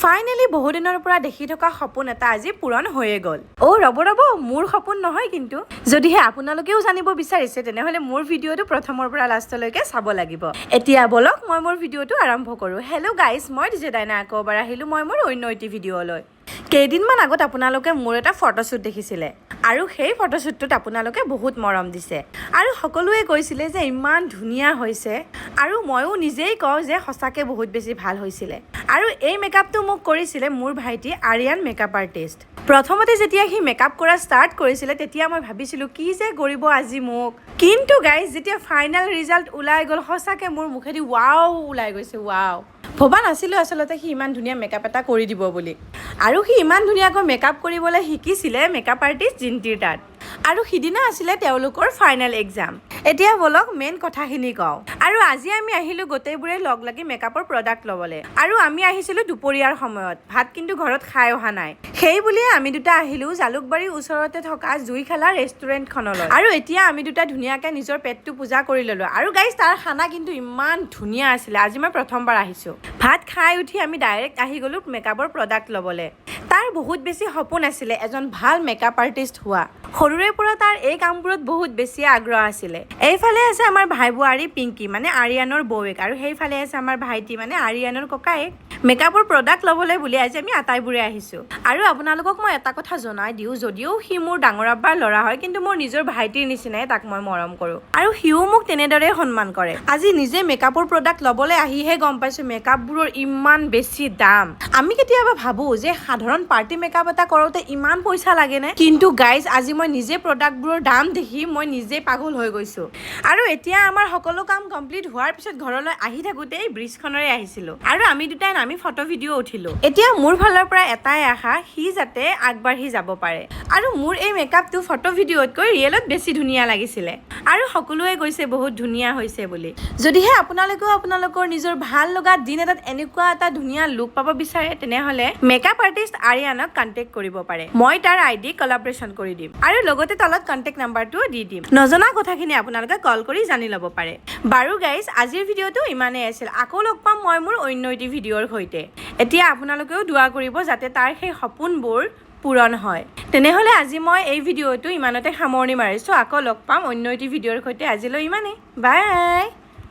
Finally বহুদিনৰ পৰা দেখি থকা সপোন এটা আজি পূৰণ হৈয়ে গ'ল। ৰ'ব মোৰ সপোন নহয় কিন্তু। যদিহে আপোনালোকেও জানিব বিচাৰিছে তেনেহ'লে মোৰ ভিডিঅ'টো প্ৰথমৰ পৰা লাষ্টলৈকে চাব লাগিব। এতিয়া বলক মই মোৰ ভিডিঅ'টো আৰম্ভ কৰোঁ। হেল্ল' গাইজ, মই ডিজে ডাইনা আকৌ এবাৰ আহিলোঁ মই মোৰ অন্য এটি ভিডিঅ'লৈ। কেইদিনমান আগত আপোনালোকে মোৰ এটা ফটোশ্বুট দেখিছিলে আৰু সেই ফটোশ্বুটটোত আপোনালোকে বহুত মৰম দিছে আৰু সকলোৱে কৈছিলে যে ইমান ধুনীয়া হৈছে আৰু ময়ো নিজেই কওঁ যে সঁচাকৈ বহুত বেছি ভাল হৈছিলে। আৰু এই মেকআপটো মোক কৰিছিলে মোৰ ভাইটি আৰিয়ান মেকআপ আৰ্টিষ্ট। প্ৰথমতে যেতিয়া সি মেকআপ কৰা ষ্টাৰ্ট কৰিছিলে তেতিয়া মই ভাবিছিলোঁ কি যে কৰিব আজি মোক, কিন্তু গাইজ যেতিয়া ফাইনেল ৰিজাল্ট ওলাই গ'ল সঁচাকৈ মোৰ মুখেদি ৱাও ওলাই গৈছে। ৱাও, ভবা নাছিলোঁ আচলতে সি ইমান ধুনীয়া মেকআপ এটা কৰি দিব বুলি। আৰু সি ইমান ধুনীয়াকৈ মেকআপ কৰিবলৈ শিকিছিলে মেকআপ আৰ্টিষ্ট জিন্তিৰ তাত। আৰু সিদিনা আছিলে তেওঁলোকৰ ফাইনেল এক্সাম। এতিয়া বলক মেইন কথাখিনি কওঁ। আৰু আজি আমি আহিলোঁ গোটেইবোৰে লগ লাগি মেকআপৰ প্ৰডাক্ট ল'বলৈ। আৰু আমি আহিছিলোঁ দুপৰীয়াৰ সময়ত, ভাত কিন্তু ঘৰত খাই অহা নাই। সেই বুলিয়ে আমি দুটা আহিলোঁ জালুকবাৰীৰ ওচৰতে থকা জুইশালা ৰেষ্টুৰেণ্টখনলৈ। আৰু এতিয়া আমি দুটা ধুনীয়াকৈ নিজৰ পেটটো পূজা কৰি ল'লোঁ। আৰু গাইজ তাৰ খানা কিন্তু ইমান ধুনীয়া আছিলে। আজি মই প্ৰথমবাৰ আহিছোঁ। ভাত খাই উঠি আমি ডাইৰেক্ট আহি গ'লোঁ মেকআপৰ প্ৰডাক্ট ল'বলৈ। তাৰ বহুত বেছি সপোন আছিলে এজন ভাল মেকআপ আৰ্টিষ্ট হোৱা। সৰুৰে পৰা তাৰ এই কামবোৰত বহুত বেছি আগ্ৰহ আছিলে। এইফালে আছে আমাৰ ভাই বোৱাৰী পিংকি মানে আৰিয়ানৰ বৌৱেক, আৰু সেইফালে আছে আমাৰ ভাইটি মানে আৰিয়ানৰ ককায়েক। মেকআপৰ প্ৰডাক্ট ল'বলৈ বুলি আজি আমি আটাইবোৰে আহিছোঁ। আৰু আপোনালোকক মই এটা কথা জনাই দিওঁ, যদিও সি মোৰ ডাঙৰ আব্বাৰ ল'ৰা হয় কিন্তু মোৰ নিজৰ ভাইটিৰ নিচিনাই তাক মই মৰম কৰোঁ আৰু সিও মোক তেনেদৰে সন্মান কৰে। আজি নিজে মেকআপৰ প্ৰডাক্ট ল'বলৈ আহিহে গম পাইছোঁ মেকআপবোৰৰ ইমান বেছি দাম। আমি কেতিয়াবা ভাবোঁ যে সাধাৰণ পাৰ্টি মেকআপ এটা কৰোঁতে ইমান পইচা লাগেনে, কিন্তু গাইজ আজি মই নিজে প্ৰডাক্টবোৰৰ দাম দেখি মই নিজে পাগল হৈ গৈছোঁ। আৰু এতিয়া আমাৰ সকলো কাম কমপ্লিট হোৱাৰ পিছত ঘৰলৈ আহি থাকোঁতে এই ব্ৰিজখনৰে আহিছিলোঁ আৰু আমি দুটাই নামি ফটো ভিডিঅ' উঠিলোঁ। এতিয়া মোৰ ফালৰ পৰা এটাই আশা, সি যাতে আগবাঢ়ি যাব পাৰে। আৰু মোৰ এই মেকআপটো ফটো ভিডিঅ'তকৈ ৰিয়েলত বেছি ধুনীয়া লাগিছিলে আৰু সকলোৱে কৈছে বহুত ধুনীয়া হৈছে বুলি। যদিহে আপোনালোকেও আপোনালোকৰ নিজৰ ভাল লগা দিন এটাত এনেকুৱা এটা ধুনীয়া লুক পাব বিচাৰে তেনেহ'লে মেকআপ আৰ্টিষ্ট আৰিয়ানক কণ্টেক্ট কৰিব পাৰে। মই তাৰ ID কলাবৰেশ্যন কৰি দিম আৰু লগতে তলত কণ্টেক্ট নাম্বাৰটোও দি দিম। নজনা কথাখিনি আপোনালোকে কল কৰি জানি ল'ব পাৰে। বাৰু গাইজ আজিৰ ভিডিঅ'টো ইমানেই আছিল। আকৌ লগ পাম মই মোৰ অন্য এটি ভিডিঅ'ৰ সৈতে। এতিয়া আপোনালোকেও দোৱা কৰিব যাতে তাৰ সেই সপোনবোৰ পূৰণ হয়। তেনেহ'লে আজি মই এই ভিডিঅ'টো ইমানতে সামৰণি মাৰিছোঁ। আকৌ লগ পাম অন্য এটি ভিডিঅ'ৰ সৈতে। আজিলৈ ইমানেই, বাই।